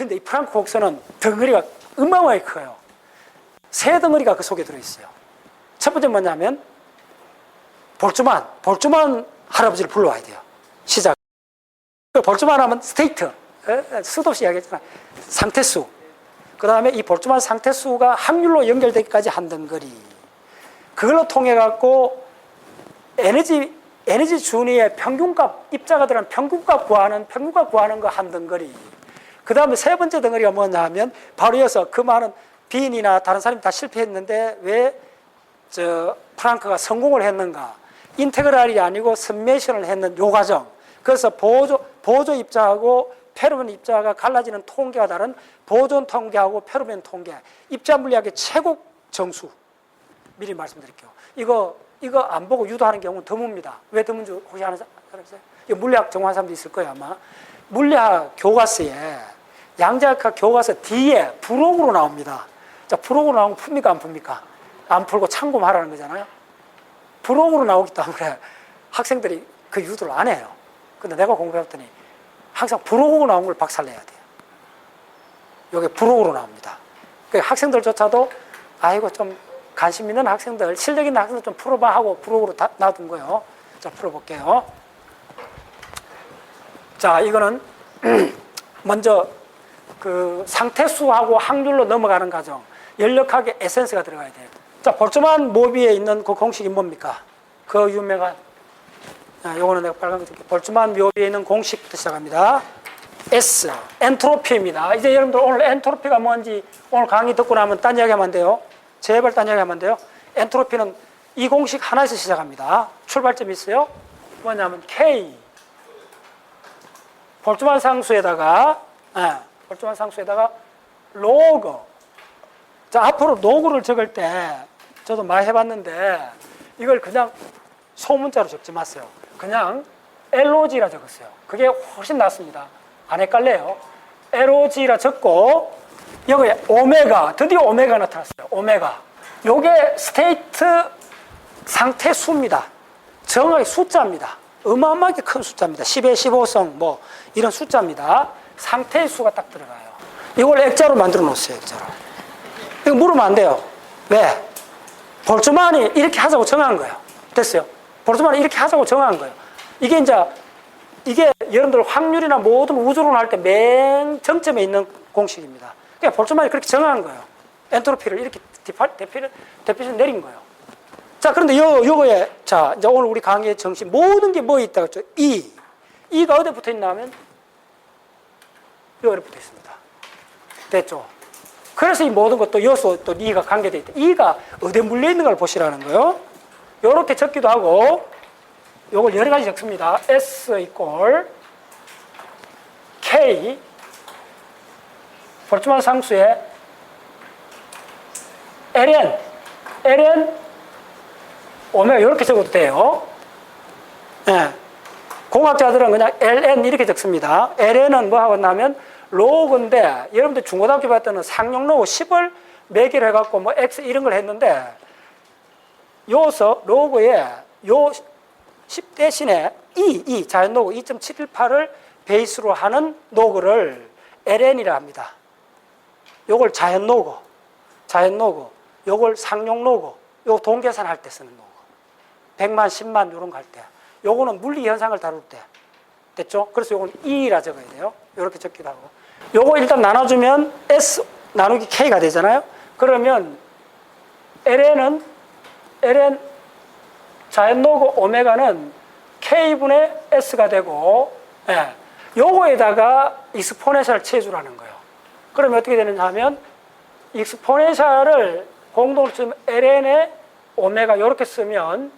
근데 이 프랑크 곡선은 덩어리가 어마어마하게 커요. 세 덩어리가 그 속에 들어있어요. 첫 번째 뭐냐면 볼츠만 할아버지를 불러와야 돼요. 시작. 볼츠만 하면 스테이트, 수도 없이 이야기했잖아. 상태수. 그 다음에 이 볼츠만 상태수가 확률로 연결되기까지 한 덩어리. 그걸로 통해 갖고 에너지 준위의 평균값, 입자가 들어간 평균값 구하는 거 한 덩어리. 그 다음에 세 번째 덩어리가 뭐냐 하면 바로 이어서 그 많은 빈이나 다른 사람이 다 실패했는데 왜 프랑크가 성공을 했는가? 인테그랄이 아니고 서메이션을 했는 요 과정. 그래서 보조 입자하고 페르멘 입자가 갈라지는 통계가 다른 보존 통계하고 페르멘 통계. 입자 물리학의 최고 정수. 미리 말씀드릴게요. 이거 안 보고 유도하는 경우는 드뭅니다. 왜 드문지 혹시 아는 사람 있어요? 이거 물리학 정확한 사람도 있을 거예요, 아마. 물리학 교과서에 양자역학 교과서 뒤에 부록으로 나옵니다. 자, 부록으로 나오면 풉니까, 안 풉니까? 안 풀고 참고하라는 거잖아요. 부록으로 나오기 때문에 학생들이 그 유도를 안 해요. 근데 내가 공부해봤더니 항상 부록으로 나온 걸 박살내야 돼요. 이게 부록으로 나옵니다. 그러니까 학생들조차도 아이고 좀 관심 있는 학생들, 실력 있는 학생들 좀 풀어봐 하고 부록으로 놔둔 거예요. 자, 풀어볼게요. 자, 이거는 먼저 그 상태수하고 확률로 넘어가는 과정. 연력학의 에센스가 들어가야 돼요. 자, 볼츠만 모비에 있는 그 공식이 뭡니까? 그 유명한, 요거는 내가 빨간 거 줄게. 볼츠만 모비에 있는 공식부터 시작합니다. S, 엔트로피입니다. 이제 여러분들 오늘 엔트로피가 뭔지 오늘 강의 듣고 나면 딴 이야기 하면 안 돼요. 제발 딴 이야기 하면 안 돼요. 엔트로피는 이 공식 하나에서 시작합니다. 출발점이 있어요. 뭐냐면 K. 볼츠만 상수에다가 로그. 자, 앞으로 로그를 적을 때 저도 많이 해봤는데 이걸 그냥 소문자로 적지 마세요. 그냥 LOG라 적었어요. 그게 훨씬 낫습니다. 안 헷갈려요. LOG라 적고 여기에 오메가, 드디어 오메가 나타났어요. 오메가. 요게 스테이트 상태 수입니다. 정확히 숫자입니다. 어마어마하게 큰 숫자입니다. 10의 15성 뭐 이런 숫자입니다. 상태의 수가 딱 들어가요. 이걸 액자로 만들어 놓았어요. 액자로. 이거 물으면 안 돼요. 왜? 볼츠만이 이렇게 하자고 정한 거예요. 됐어요. 볼츠만이 이렇게 하자고 정한 거예요. 이게 여러분들 확률이나 모든 우주론 할 때 맨 정점에 있는 공식입니다. 그러니까 볼츠만이 그렇게 정한 거예요. 엔트로피를 이렇게 대피해서 내린 거예요. 자, 그런데 요거에, 자, 이제 오늘 우리 강의의 정신, 모든 게 뭐에 있다고 했죠? E가 어디에 붙어 있나 하면, 여기에 붙어 있습니다. 됐죠? 그래서 이 모든 것도 요소 또 E가 관계되어 있다. E가 어디에 물려 있는가를 보시라는 거예요. 요렇게 적기도 하고, 요걸 여러 가지 적습니다. S 이꼴 K, 볼츠만 상수에 ln, 오메가 이렇게 적어도 돼요. 네. 공학자들은 그냥 ln 이렇게 적습니다. ln은 뭐 하고 나면 로그인데 여러분들 중고등학교 봤을 때는 상용 로그 10을 매개를 해갖고 뭐 x 이런 걸 했는데 로그에 요 10 대신에 자연 로그 2.718을 베이스로 하는 로그를 ln이라 합니다. 요걸 자연 로그, 요걸 상용 로그, 요 돈 계산할 때 쓰는 로그. 100만, 10만 이런 거 할 때. 요거는 물리 현상을 다룰 때. 됐죠? 그래서 요건 E라 적어야 돼요. 요렇게 적기도 하고. 요거 일단 나눠주면 S 나누기 K가 되잖아요? 그러면 ln 자연 로그 오메가는 K분의 S가 되고, 예. 요거에다가 익스포넨셜을 취해주라는 거예요. 그러면 어떻게 되느냐 하면, 익스포넨셜을 공동점 ln의 오메가 이렇게 쓰면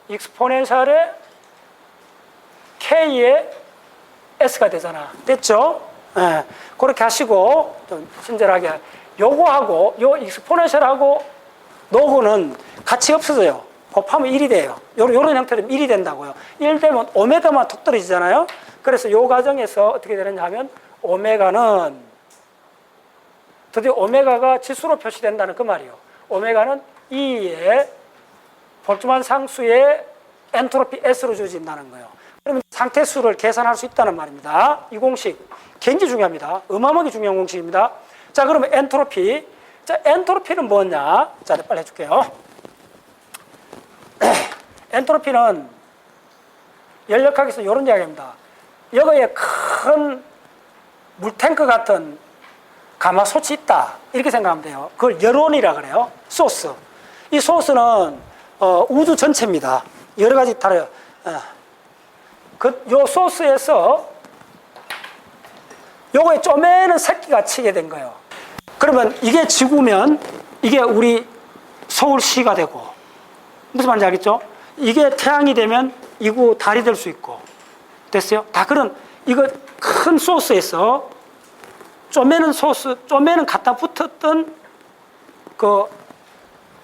익스포넨셜의 k의 s가 되잖아. 됐죠? 예. 그렇게 하시고 좀 친절하게 요거하고 요 익스포넨셜하고 로그는 같이 없어져요. 곱하면 1이 돼요. 요런 형태로 1이 된다고요. 1 되면 오메가만 톡 떨어지잖아요. 그래서 요 과정에서 어떻게 되느냐 하면 오메가는 드디어 오메가가 지수로 표시된다는 그 말이에요. 오메가는 E의 볼츠만 상수의 엔트로피 S로 주어진다는 거예요. 그러면 상태수를 계산할 수 있다는 말입니다. 이 공식 굉장히 중요합니다. 어마어마하게 중요한 공식입니다. 자, 그러면 엔트로피. 자, 엔트로피는 뭐냐? 자, 빨리 해줄게요. 엔트로피는 연력학에서 이런 이야기입니다. 여기에 큰 물탱크 같은 가마솥이 있다. 이렇게 생각하면 돼요. 그걸 여론이라 그래요. 소스. 이 소스는 우주 전체입니다. 여러 가지 다르요. 요 소스에서 요거에 쪼매는 새끼가 치게 된 거예요. 그러면 이게 지구면 이게 우리 서울시가 되고, 무슨 말인지 알겠죠? 이게 태양이 되면 이구 달이 될 수 있고, 됐어요? 다 그런 이거 큰 소스에서 쪼매는 갖다 붙었던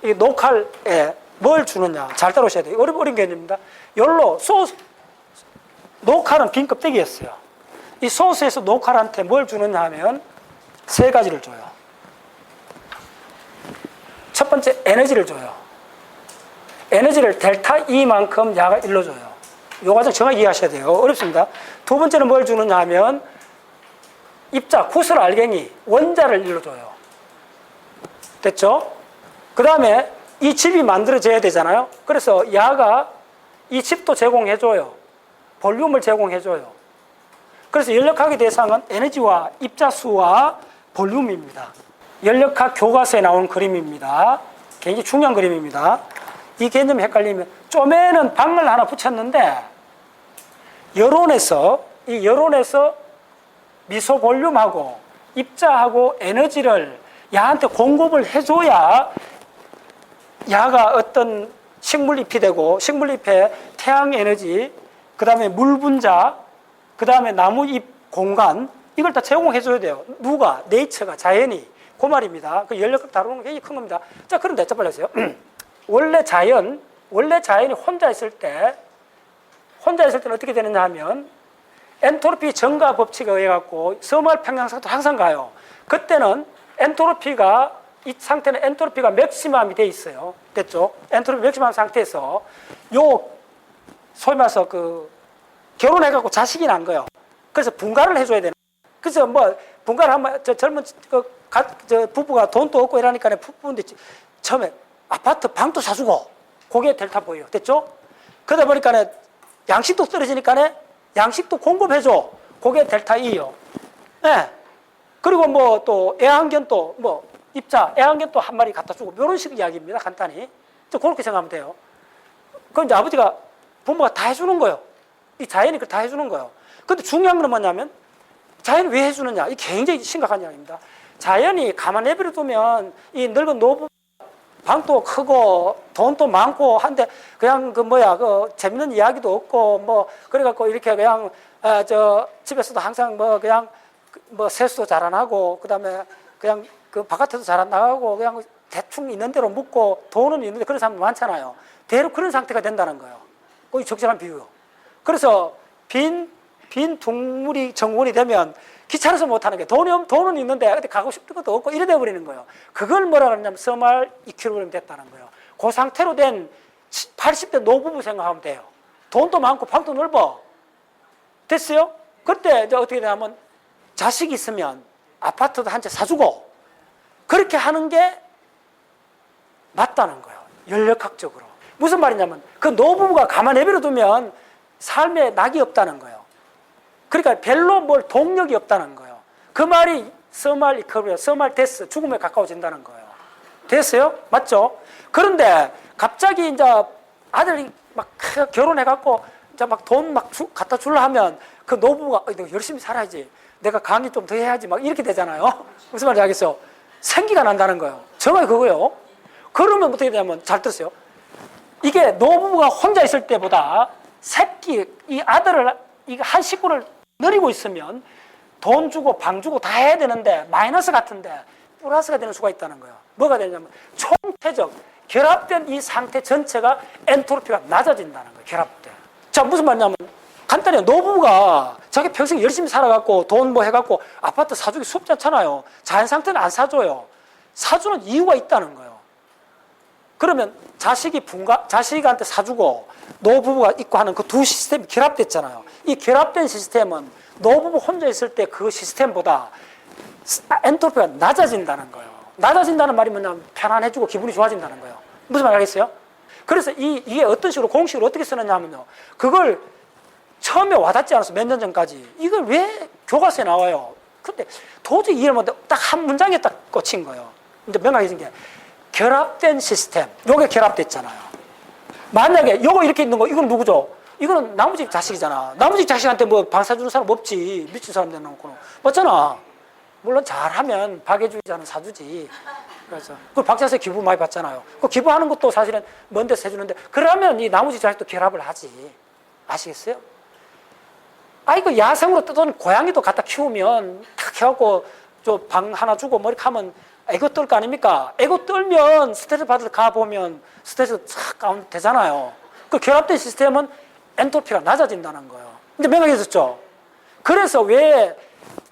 이 녹칼에 뭘 주느냐. 잘 따라오셔야 돼요. 어려운 개념입니다. 열로 녹칼은 빈 껍데기였어요. 이 소스에서 녹칼한테 뭘 주느냐 하면 세 가지를 줘요. 첫 번째, 에너지를 줘요. 에너지를 델타 E만큼 야가 1로 줘요. 요 과정 정확히 이해하셔야 돼요. 어렵습니다. 두 번째는 뭘 주느냐 하면 입자, 구슬, 알갱이, 원자를 1로 줘요. 됐죠? 그 다음에 이 칩이 만들어져야 되잖아요. 그래서 야가 이 칩도 제공해줘요. 볼륨을 제공해줘요. 그래서 연력학의 대상은 에너지와 입자수와 볼륨입니다. 연력학 교과서에 나온 그림입니다. 굉장히 중요한 그림입니다. 이 개념이 헷갈리면 쪼매는 방을 하나 붙였는데 여론에서 미소 볼륨하고 입자하고 에너지를 야한테 공급을 해줘야 야가 어떤 식물잎이 되고 식물잎에 태양 에너지, 그 다음에 물 분자, 그 다음에 나무잎 공간, 이걸 다 제공해줘야 돼요. 누가? 네이처가, 자연이. 그 말입니다. 그 연력학 다루는 게 굉장히 큰 겁니다. 자, 그런데 자, 빨리 하세요. 원래 자연이 혼자 있을 때는 어떻게 되느냐 하면 엔트로피 증가 법칙에 의해 갖고 서말 평양상도 항상 가요. 그때는 이 상태는 엔트로피가 맥시멈이 돼 있어요. 됐죠? 엔트로피 맥시멈 상태에서 소위 말해서 결혼해갖고 자식이 난 거예요. 그래서 분가를 해줘야 되는. 그래서 분가를 하면 젊은 부부가 돈도 없고 이러니까 부부인데 처음에 아파트 방도 사주고 그게 델타 보여요. 됐죠? 그러다 보니까 양식도 떨어지니까 양식도 공급해줘. 그게 델타 E요. 네. 그리고 또 애완견도 애완견도 한 마리 갖다 주고 이런 식 이야기입니다. 간단히. 그렇게 생각하면 돼요. 그럼 이제 부모가 다 해주는 거예요. 이 자연이 다 해주는 거예요. 근데 중요한 건 뭐냐면 자연이 왜 해주느냐. 이게 굉장히 심각한 이야기입니다. 자연이 가만 내버려두면 이 늙은 노부 방도 크고 돈도 많고 한데 그냥 재밌는 이야기도 없고 그래갖고 이렇게 그냥 집에서도 항상 그냥 세수도 잘 안 하고 그다음에 그냥 바깥에도 잘 안 나가고 그냥 대충 있는 대로 묵고 돈은 있는데 그런 사람 많잖아요. 대로 그런 상태가 된다는 거예요. 거의 적절한 비유요. 그래서 빈 둥물이 정원이 되면 귀찮아서 못하는 게 돈은 있는데 어디 가고 싶은 것도 없고 이래 돼버리는 거예요. 그걸 뭐라 그러냐면 서말 이큐리브리엄 됐다는 거예요. 그 상태로 된 80대 노부부 생각하면 돼요. 돈도 많고 방도 넓어. 됐어요? 그때 이제 어떻게 되냐면 자식이 있으면 아파트도 한 채 사주고 그렇게 하는 게 맞다는 거예요. 연력학적으로. 무슨 말이냐면 그 노부부가 가만 내버려두면 삶에 낙이 없다는 거예요. 그러니까 별로 동력이 없다는 거예요. 그 말이 서말 이커리어, 서말 데스, 죽음에 가까워진다는 거예요. 됐어요? 맞죠? 그런데 갑자기 이제 아들이 결혼해갖고 이제 돈 갖다 주려 하면 그 노부가 내가 열심히 살아야지. 내가 강의 좀 더 해야지. 이렇게 되잖아요. 무슨 말인지 알겠어요? 생기가 난다는 거예요. 정말 그거예요. 그러면 어떻게 되냐면, 잘 들으세요. 이게 노부부가 혼자 있을 때보다 이 아들을, 한 식구를 늘리고 있으면 돈 주고 방 주고 다 해야 되는데 마이너스 같은데 플러스가 되는 수가 있다는 거예요. 뭐가 되냐면 총체적 결합된 이 상태 전체가 엔트로피가 낮아진다는 거예요. 결합돼. 자, 무슨 말이냐면 간단해요. 노부부가 자기 평생 열심히 살아갖고 돈 해갖고 아파트 사주기 쉽지 않잖아요. 자연 상태는 안 사줘요. 사주는 이유가 있다는 거예요. 그러면 자식한테 사주고 노부부가 있고 하는 그 두 시스템이 결합됐잖아요. 이 결합된 시스템은 노부부 혼자 있을 때 그 시스템보다 엔트로피가 낮아진다는 거예요. 낮아진다는 말이 뭐냐면 편안해지고 기분이 좋아진다는 거예요. 무슨 말 알겠어요? 그래서 이게 어떤 식으로 공식으로 어떻게 쓰느냐 하면요. 그걸 처음에 와닿지 않았어. 몇 년 전까지. 이걸 왜 교과서에 나와요? 근데 도저히 이해를 못해. 딱 한 문장에 딱 꽂힌 거예요. 근데 명확해진 게 결합된 시스템. 요게 결합됐잖아요. 만약에 요거 이렇게 있는 거 이건 누구죠? 이거는 나머지 자식이잖아. 나머지 자식한테 뭐 방사 주는 사람 없지. 미친 사람 내놓고는. 맞잖아. 물론 잘하면 박애주의자는 사주지. 그래서 그 박자세 기부 많이 받잖아요. 그 기부하는 것도 사실은 먼 데서 해주는데 그러면 이 나머지 자식도 결합을 하지. 아시겠어요? 그 야생으로 뜯은 고양이도 갖다 키우면 탁 해갖고 저 방 하나 주고 뭐 이렇게 하면 애고 떨 거 아닙니까? 애고 떨면 스트레스 받을 가보면 스트레스 싹 다운 되잖아요. 그 결합된 시스템은 엔트로피가 낮아진다는 거예요. 근데 명확해졌죠? 그래서 왜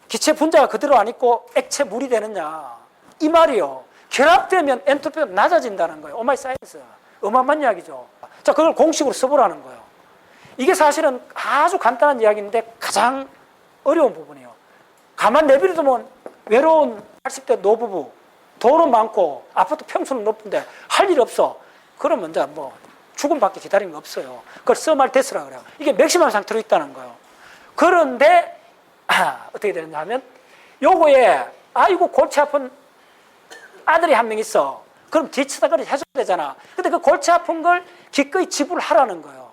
기체 분자가 그대로 안 있고 액체 물이 되느냐? 이 말이요. 결합되면 엔트로피가 낮아진다는 거예요. 오마이 사이언스. 어마어마한 이야기죠. 자, 그걸 공식으로 써보라는 거예요. 이게 사실은 아주 간단한 이야기인데 가장 어려운 부분이에요. 가만 내버려두면 외로운 80대 노부부, 돈은 많고 아파트 평수는 높은데 할 일 없어. 그러면 이제 뭐 죽음밖에 기다리는 거 없어요. 그걸 써말 데스라 그래요. 이게 맥시멈 상태로 있다는 거예요. 그런데 어떻게 되느냐 하면 요거에 아이고 골치 아픈 아들이 한 명 있어. 그럼 뒤치다거리 해줘야 되잖아. 근데 그 골치 아픈 걸 기꺼이 지불하라는 거예요.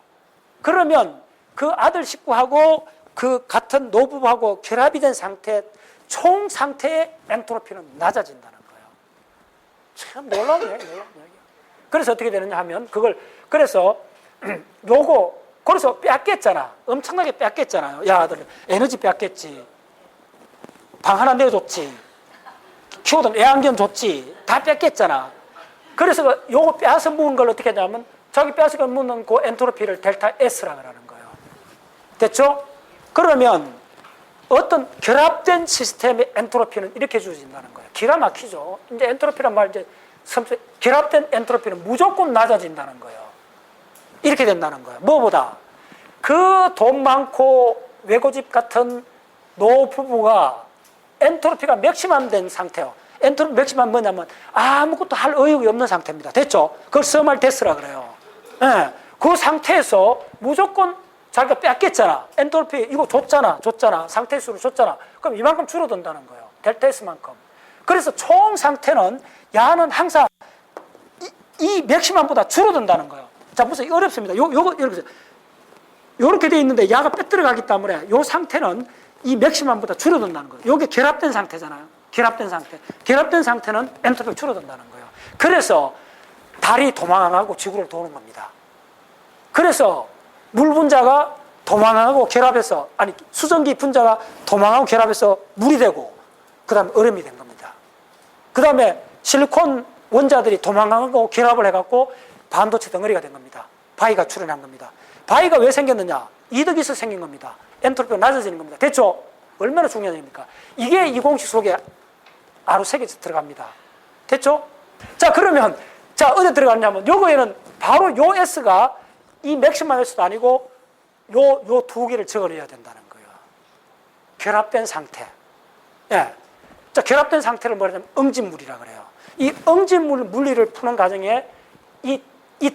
그러면 그 아들 식구하고 그 같은 노부부하고 결합이 된 상태, 총 상태의 엔트로피는 낮아진다는 거예요. 참 놀라운 이야기예요. 그래서 어떻게 되느냐 하면 그래서 그래서 뺏겼잖아. 엄청나게 뺏겼잖아요. 야, 아들 에너지 뺏겼지. 방 하나 내줬지. 키우던 애완견 줬지. 다 뺏겼잖아. 그래서 요거 빼앗아 먹은 걸 어떻게 하냐면 자기 빼앗아 먹는 그 엔트로피를 델타 S라고 하는 거예요. 됐죠? 그러면 어떤 결합된 시스템의 엔트로피는 이렇게 주어진다는 거예요. 기가 막히죠. 이제 엔트로피란 말 이제 결합된 엔트로피는 무조건 낮아진다는 거예요. 이렇게 된다는 거예요. 뭐보다 그 돈 많고 외고집 같은 노부부가 엔트로피가 맥시멈 된 상태요. 엔트로피 맥시멈 뭐냐면 아무것도 할 의욕이 없는 상태입니다. 됐죠? 그걸 서말 데스라 그래요. 네. 그 상태에서 무조건 자기가 뺏겼잖아. 엔트로피 이거 줬잖아. 상태수를 줬잖아. 그럼 이만큼 줄어든다는 거예요. 델타 S만큼. 그래서 총 상태는 야는 항상 이 맥시멈보다 줄어든다는 거예요. 자, 무슨 어렵습니다. 요거 이렇게 돼 있는데 야가 빼들어가기 때문에 요 상태는 이 맥시멈보다 줄어든다는 거예요. 요게 결합된 상태잖아요. 결합된 상태는 엔트로피가 줄어든다는 거예요. 그래서 달이 도망가고 지구를 도는 겁니다. 그래서 물 분자가 도망가고 결합해서 수증기 분자가 도망가고 결합해서 물이 되고 그다음에 얼음이 된 겁니다. 그다음에 실리콘 원자들이 도망가고 결합을 해갖고 반도체 덩어리가 된 겁니다. 바위가 출현한 겁니다. 바위가 왜 생겼느냐? 이득이 있어서 생긴 겁니다. 엔트로피가 낮아지는 겁니다. 됐죠? 얼마나 중요한 얘기입니까? 이게 이 공식 속에 아로색에서 들어갑니다. 됐죠? 자, 그러면 어디 들어갔냐면 요거에는 바로 요 S가 이 맥시멈 S도 아니고 요 두 개를 적어내야 된다는 거예요. 결합된 상태. 예. 자, 결합된 상태를 뭐냐면 응집물이라 그래요. 이 응집물 물리를 푸는 과정에 이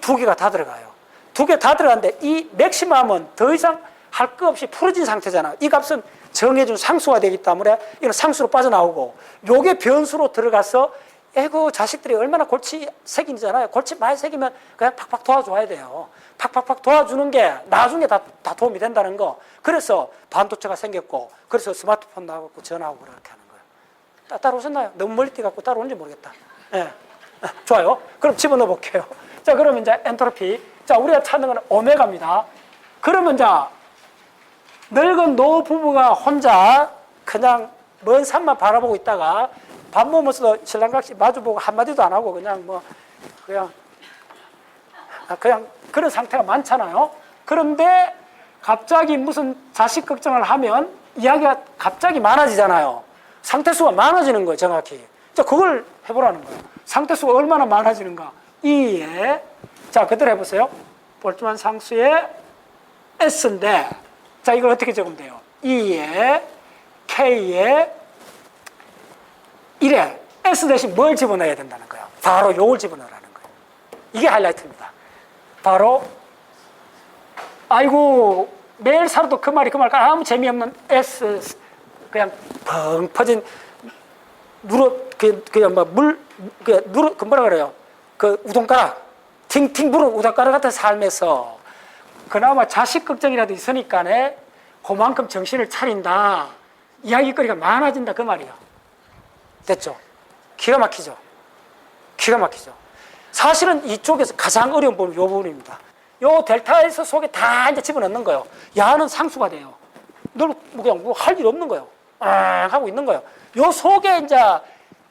두 개가 다 들어가요. 두 개 다 들어가는데 이 맥시멈은 더 이상 할 거 없이 풀어진 상태잖아. 이 값은 정해준 상수가 되기 때문에 이건 상수로 빠져나오고 요게 변수로 들어가서 에고 자식들이 얼마나 골치 새기잖아요. 골치 많이 새기면 그냥 팍팍 도와줘야 돼요. 팍팍팍 도와주는 게 나중에 다 도움이 된다는 거. 그래서 반도체가 생겼고 그래서 스마트폰 나오고 전화하고 그렇게 하는 거예요. 따라오셨나요? 너무 멀리 뛰어갖고 따라오는지 모르겠다. 예. 좋아요. 그럼 집어넣어 볼게요. 자, 그러면 이제 엔트로피. 자, 우리가 찾는 건 오메가입니다. 그러면 이제 늙은 노부부가 혼자 그냥 먼 산만 바라보고 있다가 밥 먹으면서 신랑같이 마주보고 한마디도 안 하고 그냥 그런 상태가 많잖아요. 그런데 갑자기 무슨 자식 걱정을 하면 이야기가 갑자기 많아지잖아요. 상태수가 많아지는 거예요, 정확히. 자, 그걸 해보라는 거예요. 상태수가 얼마나 많아지는가. E에, 자, 그대로 해보세요. 볼트만 상수의 S인데, 자, 이걸 어떻게 적으면 돼요? E에, K에, 1에, S 대신 뭘 집어넣어야 된다는 거예요? 바로 요걸 집어넣으라는 거예요. 이게 하이라이트입니다. 바로, 아이고, 매일 살아도 그 말이 그 말, 아무 재미없는 S, 그냥 펑 퍼진, 뭐라 그래요? 그 우동가락, 팅팅 부른 우동가락 같은 삶에서 그나마 자식 걱정이라도 있으니까네, 그만큼 정신을 차린다. 이야기거리가 많아진다. 그 말이에요. 됐죠? 기가 막히죠? 기가 막히죠? 사실은 이쪽에서 가장 어려운 부분이 이 부분입니다. 요 델타에서 속에 다 이제 집어넣는 거예요. 야는 상수가 돼요. 늘 그냥 뭐 할 일 없는 거예요. 하고 있는 거예요. 요 속에 이제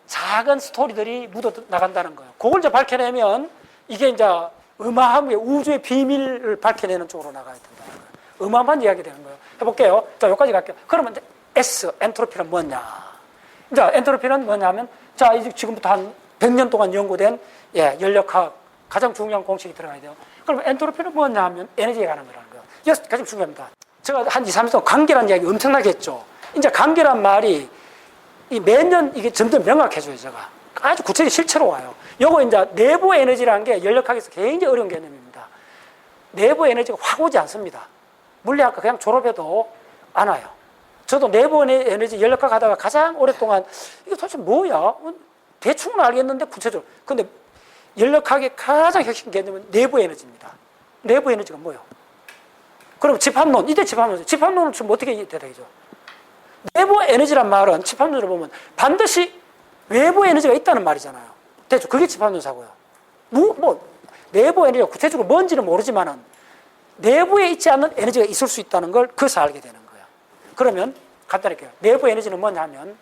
작은 스토리들이 묻어 나간다는 거예요. 그걸 이제 밝혀내면 이게 이제 어마어마한 우주의 비밀을 밝혀내는 쪽으로 나가야 된다는 거예요. 어마어마한 이야기 되는 거예요. 해볼게요. 자, 여기까지 갈게요. 그러면 이제 S, 엔트로피는 뭐냐? 자, 엔트로피는 뭐냐면, 자, 이제 지금부터 한 100년 동안 연구된 연력학 가장 중요한 공식이 들어가야 돼요. 그럼 엔트로피는 뭐냐 하면 에너지에 관한 거라는 거예요. 이게 가장 중요합니다. 제가 한 2, 3년 동안 관계라는 이야기 엄청나게 했죠. 이제 관계란 말이 매년 이게 점점 명확해져요, 제가. 아주 구체적인 실체로 와요. 요거 이제 내부 에너지라는 게 연력학에서 굉장히 어려운 개념입니다. 내부 에너지가 확 오지 않습니다. 물리학과 그냥 졸업해도 안 와요. 저도 내부 에너지 연력학 하다가 가장 오랫동안 이게 도대체 뭐야? 대충은 알겠는데 구체적으로. 근데 연력학의 가장 핵심 개념은 내부 에너지입니다. 내부 에너지가 뭐예요? 그럼 집합론, 이때 집합론. 집합론은 지금 어떻게 대답이죠? 내부 에너지란 말은 집합론으로 보면 반드시 외부 에너지가 있다는 말이잖아요. 대충 그게 집합론사고요. 내부 에너지가 구체적으로 뭔지는 모르지만은 내부에 있지 않는 에너지가 있을 수 있다는 걸 그것을 알게 되는 거예요. 그러면 간단할게요. 내부 에너지는 뭐냐면,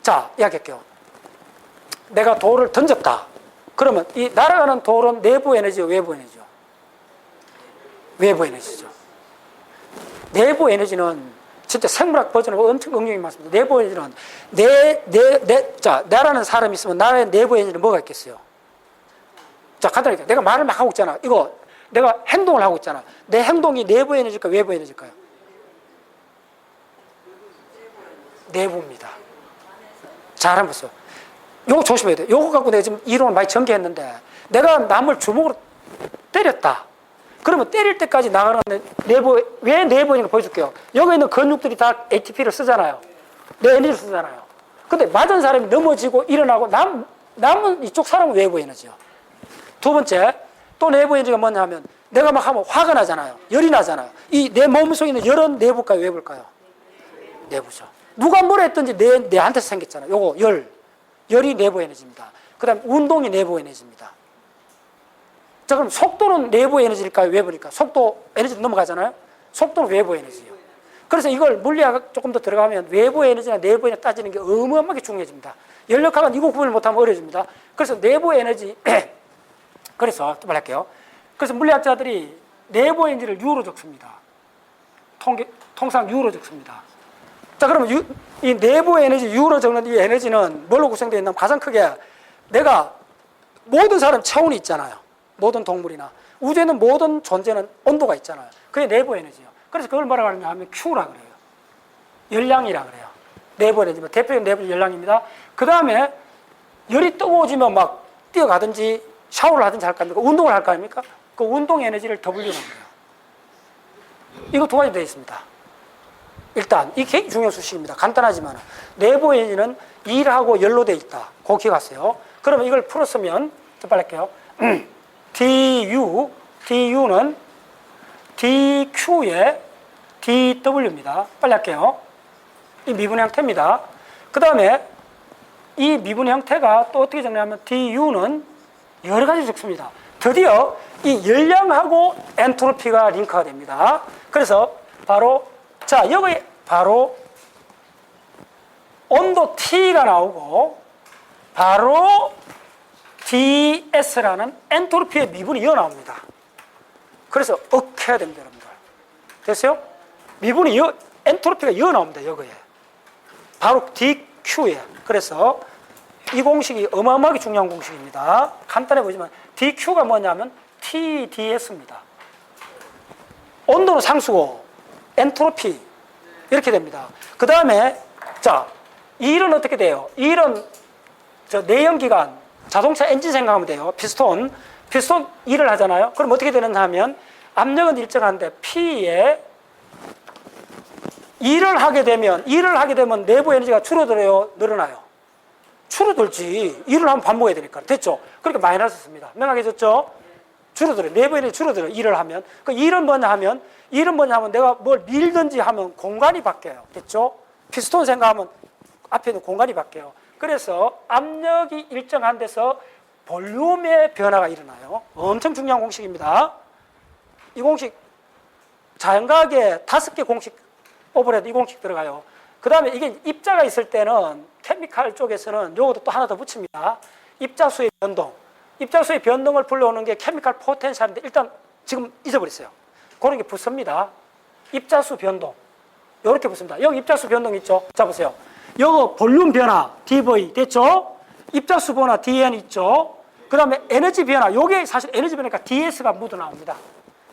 자, 이야기할게요. 내가 돌을 던졌다. 그러면 이 날아가는 돌은 내부 에너지요, 외부 에너지요? 외부 에너지죠. 내부 에너지는 진짜 생물학 버전으로 엄청 응용이 많습니다. 내부 에너지는 자, 나라는 사람이 있으면 나의 내부 에너지는 뭐가 있겠어요? 자, 간단하게. 내가 말을 막 하고 있잖아. 이거 내가 행동을 하고 있잖아. 내 행동이 내부 에너지일까요? 외부 에너지일까요? 내부입니다. 잘 한번 보세요. 요거 조심해야 돼. 요거 갖고 내가 지금 이론을 많이 전개했는데, 내가 남을 주먹으로 때렸다. 그러면 때릴 때까지 나가는 내부, 왜 내부인가 보여줄게요. 여기 있는 근육들이 다 ATP를 쓰잖아요. 내 에너지를 쓰잖아요. 근데 맞은 사람이 넘어지고 일어나고 남은 이쪽 사람은 외부 에너지요. 두 번째, 또 내부 에너지가 뭐냐 하면, 내가 막 하면 화가 나잖아요. 열이 나잖아요. 이 내 몸속에 있는 열은 내부일까요? 외부일까요? 내부죠. 누가 뭘 했든지 내한테서 생겼잖아요. 요거 열이 내부 에너지입니다. 그 다음 운동이 내부 에너지입니다. 자, 그럼 속도는 내부 에너지일까요? 외부일까요? 속도 에너지 넘어가잖아요. 속도는 외부 에너지예요. 그래서 이걸 물리학 조금 더 들어가면 외부 에너지나 내부 에너지 따지는 게 어마어마하게 중요해집니다. 연력학은 이거 구분을 못하면 어려워집니다. 그래서 내부 에너지 그래서 또 말할게요. 그래서 물리학자들이 내부 에너지를 U로 적습니다. 통상 U로 적습니다. 자, 그러면 이 내부 에너지 U로 적는 이 에너지는 뭘로 구성되어 있냐면, 가장 크게 내가 모든 사람 체온이 있잖아요. 모든 동물이나 우주에는 모든 존재는 온도가 있잖아요. 그게 내부 에너지예요. 그래서 그걸 뭐라고 하느냐 하면 Q라 그래요. 열량이라 그래요. 내부 에너지입니다. 대표적인 내부 열량입니다. 그 다음에 열이 뜨거워지면 막 뛰어가든지 샤워를 하든지 할 거 아닙니까? 운동을 할 거 아닙니까? 그 운동 에너지를 W라는 거예요. 이거 두 가지 되어 있습니다. 일단 이게 굉장히 중요한 수식입니다. 간단하지만 내부 에너지는 E하고 열로 되어 있다. 그거 기억하세요. 그러면 이걸 풀었으면 좀 빨리 할게요. DU는 DQ의 DW입니다. 빨리 할게요. 이 미분 형태입니다. 그 다음에 이 미분 형태가 또 어떻게 적냐면 DU는 여러 가지 적습니다. 드디어 이 열량하고 엔트로피가 링크가 됩니다. 그래서 바로, 자, 여기 바로 온도 T가 나오고 바로 DS라는 엔트로피의 미분이 이어 나옵니다. 그래서 억해야 됩니다, 여러분들. 됐어요? 미분이 엔트로피가 이어 나옵니다, 여기에. 바로 DQ에. 그래서 이 공식이 어마어마하게 중요한 공식입니다. 간단해 보이지만 dq가 뭐냐면 TdS입니다. 온도는 상수고 엔트로피 이렇게 됩니다. 그 다음에 자, 이 일은 어떻게 돼요? 이 일은 저 내연기관 자동차 엔진 생각하면 돼요. 피스톤 일을 하잖아요. 그럼 어떻게 되느냐 하면 압력은 일정한데 P에 일을 하게 되면 내부 에너지가 줄어들어요, 늘어나요? 줄어들지. 일을 하면 반복해야 되니까. 됐죠? 그러니까 마이너스 씁니다. 명확해졌죠? 줄어들어요. 내부 에너지 줄어들어요. 일을 하면. 그 일은 뭐냐 하면 내가 뭘 밀든지 하면 공간이 바뀌어요. 됐죠? 피스톤 생각하면 앞에 있는 공간이 바뀌어요. 그래서 압력이 일정한 데서 볼륨의 변화가 일어나요. 엄청 중요한 공식입니다. 이 공식 자연과학에 5개 공식 오버해도 이 공식 들어가요. 그 다음에 이게 입자가 있을 때는 케미칼 쪽에서는 요것도 또 하나 더 붙입니다. 입자수의 변동. 입자수의 변동을 불러오는 게 케미칼 포텐셜인데 일단 지금 잊어버렸어요. 그런 게 붙습니다. 입자수 변동. 이렇게 붙습니다. 여기 입자수 변동 있죠? 자, 보세요. 요거 볼륨 변화, dV, 됐죠? 입자수 변화, dN 있죠? 그 다음에 에너지 변화, 요게 사실 에너지 변화니까 ds가 묻어 나옵니다.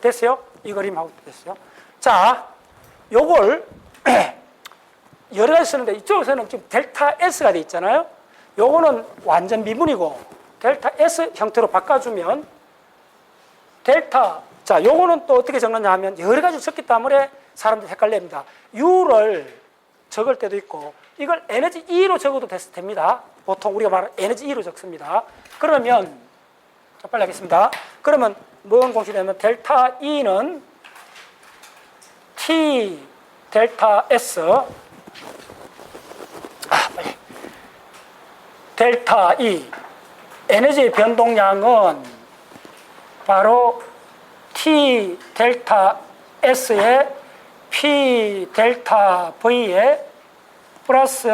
됐어요? 이 그림하고 됐어요? 자, 요걸 여러 가지 쓰는데 이쪽에서는 지금 델타 S가 돼 있잖아요? 요거는 완전 미분이고 델타 S 형태로 바꿔주면 자, 요거는 또 어떻게 적느냐 하면 여러 가지 적기 때문에 사람들이 헷갈립니다. U를 적을 때도 있고 이걸 에너지 E로 적어도 됩니다. 보통 우리가 말하는 에너지 E로 적습니다. 그러면 자, 빨리 하겠습니다. 그러면 무슨 공식이 되면 델타 E는 T 델타 S 빨리 델타 E 에너지의 변동량은 바로 T 델타 S에 P 델타 V에 플러스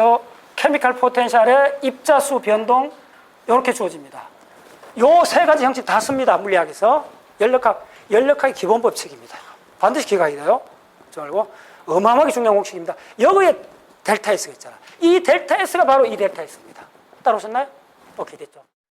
케미칼 포텐셜의 입자수 변동 이렇게 주어집니다. 요 세 가지 형식 다 씁니다. 물리학에서 연력학의 기본 법칙입니다. 반드시 기억하게 돼요. 알고 어마어마하게 중요한 공식입니다. 여기에 델타 S가 있잖아. 이 델타 S가 바로 이 델타 S입니다. 따라오셨나요? 오케이, 됐죠.